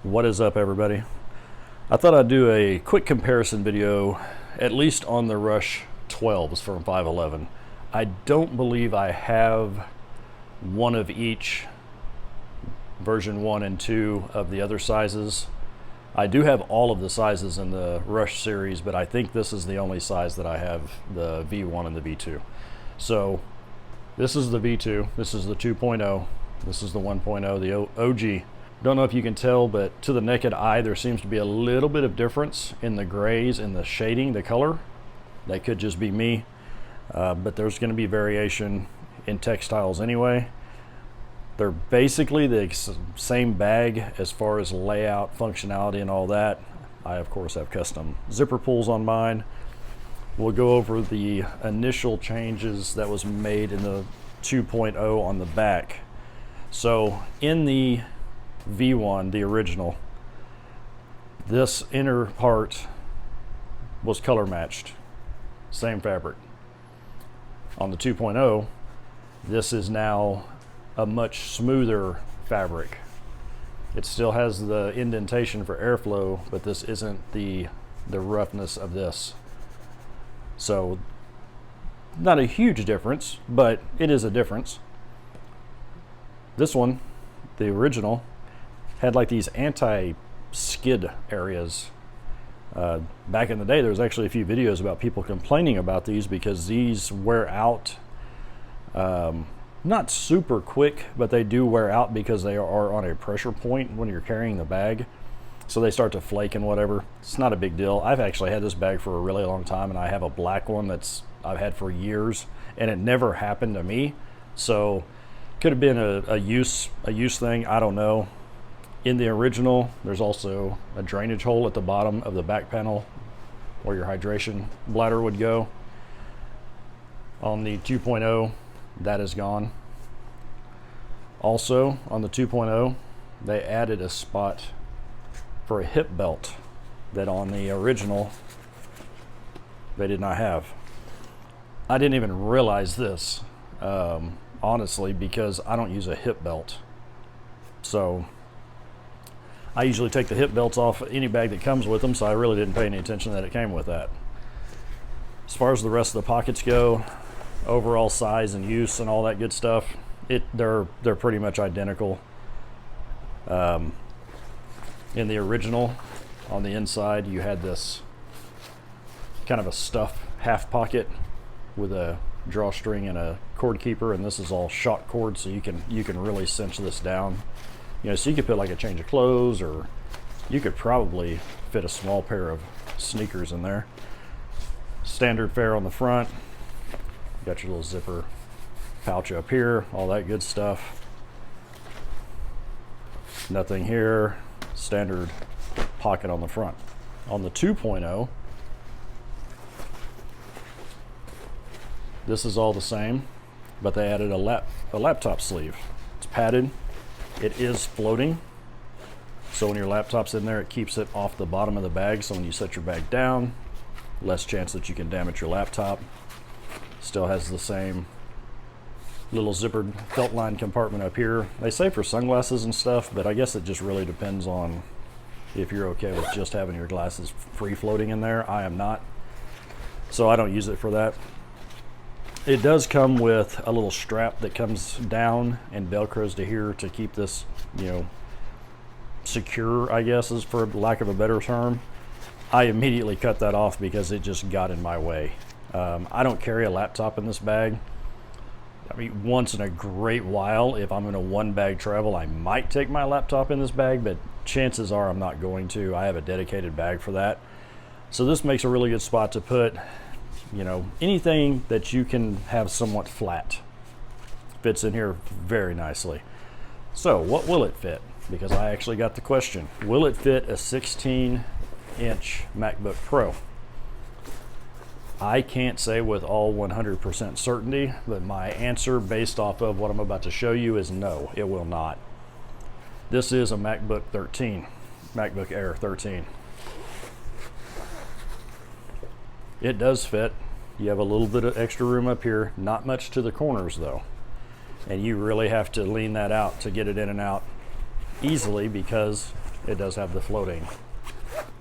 What is up, everybody? I thought I'd do a quick comparison video, at least on the Rush 12s from 511. I don't believe I have one of each, version 1 and 2 of the other sizes. I do have all of the sizes in the Rush series, but I think this is the only size that I have, the V1 and the V2. So this is the V2, this is the 2.0, this is the 1.0, the OG. Don't know if you can tell, but to the naked eye, there seems to be a little bit of difference in the grays and the shading, the color. That could just be me, but there's going to be variation in textiles anyway. They're basically the same bag as far as layout, functionality, and all that. I, of course, have custom zipper pulls on mine. We'll go over the initial changes that was made in the 2.0 on the back. So in the V1, the original, this inner part was color matched, same fabric. On the 2.0, this is now a much smoother fabric. It still has the indentation for airflow, but this isn't the roughness of this. So not a huge difference, but it is a difference. This one, the original, had like these anti-skid areas. Back in the day, there was actually a few videos about people complaining about these because these wear out, not super quick, but they do wear out because they are on a pressure point when you're carrying the bag. So they start to flake and whatever. It's not a big deal. I've actually had this bag for a really long time, and I have a black one that's I've had for years, and it never happened to me. So could have been a use thing, I don't know. In the original, there's also a drainage hole at the bottom of the back panel where your hydration bladder would go. On the 2.0, that is gone. Also, on the 2.0, they added a spot for a hip belt that on the original, they did not have. I didn't even realize this, honestly, because I don't use a hip belt. So I usually take the hip belts off any bag that comes with them, so I really didn't pay any attention that it came with that. As far as the rest of the pockets go, overall size and use and all that good stuff, they're pretty much identical. In the original, on the inside, you had this kind of a stuff half pocket with a drawstring and a cord keeper, and this is all shot cord, so you can really cinch this down. You know, so you could put like a change of clothes, or you could probably fit a small pair of sneakers in there. Standard fare on the front. Got your little zipper pouch up here, all that good stuff. Nothing here. Standard pocket on the front. On the 2.0, this is all the same, but they added a laptop sleeve. It's padded. It is floating, so when your laptop's in there, it keeps it off the bottom of the bag, so when you set your bag down, less chance that you can damage your laptop. Still has the same little zippered felt line compartment up here. They say for sunglasses and stuff, but I guess it just really depends on if you're okay with just having your glasses free floating in there. I am not, so I don't use it for that. It does come with a little strap that comes down and velcros to here to keep this, you know, secure, I guess, is for lack of a better term. I immediately cut that off because it just got in my way. I don't carry a laptop in this bag. I mean, once in a great while, if I'm in a one bag travel, I might take my laptop in this bag, but chances are I'm not going to. I have a dedicated bag for that. So this makes a really good spot to put, you know, anything that you can have somewhat flat. Fits in here very nicely. So what will it fit? Because I actually got the question. Will it fit a 16-inch MacBook Pro? I can't say with all 100% certainty, but my answer based off of what I'm about to show you is no, it will not. This is a MacBook Air 13. It does fit. You have a little bit of extra room up here, not much to the corners though. And you really have to lean that out to get it in and out easily because it does have the floating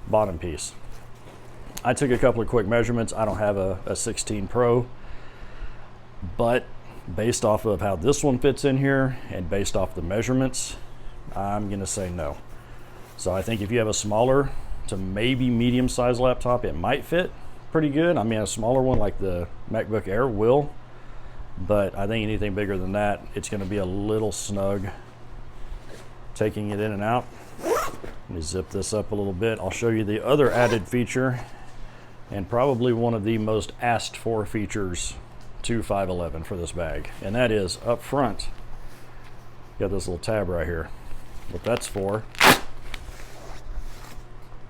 bottom piece. I took a couple of quick measurements. I don't have a 16 Pro, but based off of how this one fits in here and based off the measurements, I'm gonna say no. So I think if you have a smaller to maybe medium sized laptop, it might fit pretty good. I mean, a smaller one like the MacBook Air will, but I think anything bigger than that, it's gonna be a little snug taking it in and out. Let me zip this up a little bit. I'll show you the other added feature, and probably one of the most asked for features to 511 for this bag, and that is up front. Got this little tab right here. What that's for,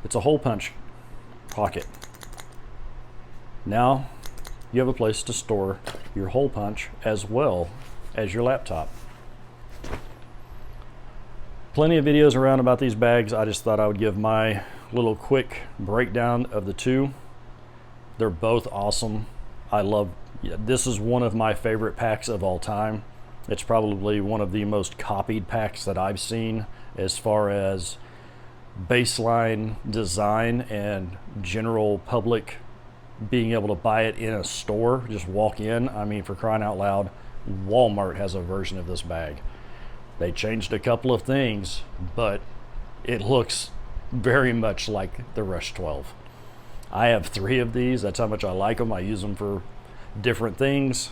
it's a hole punch pocket. Now you have a place to store your hole punch as well as your laptop. Plenty of videos around about these bags. I just thought I would give my little quick breakdown of the two. They're both awesome. I love, this is one of my favorite packs of all time. It's probably one of the most copied packs that I've seen as far as baseline design and general public being able to buy it in a store, just walk in. I mean, for crying out loud, Walmart has a version of this bag. They changed a couple of things, but it looks very much like the Rush 12. I have 3 of these. That's how much I like them. I use them for different things.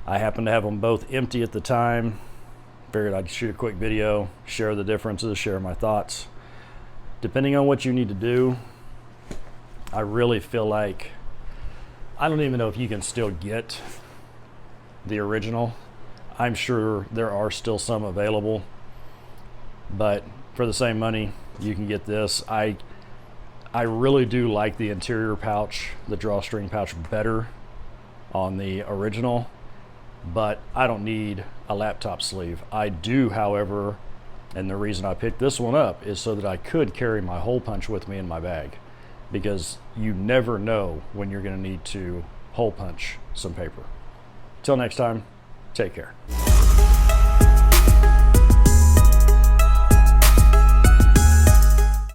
I happen to have them both empty at the time. Figured I'd shoot a quick video, share the differences, share my thoughts. Depending on what you need to do, I really feel like, I don't even know if you can still get the original. I'm sure there are still some available, but for the same money, you can get this. I really do like the interior pouch, the drawstring pouch, better on the original, but I don't need a laptop sleeve. I do, however, and the reason I picked this one up is so that I could carry my hole punch with me in my bag, because you never know when you're going to need to hole punch some paper. Till next time, take care.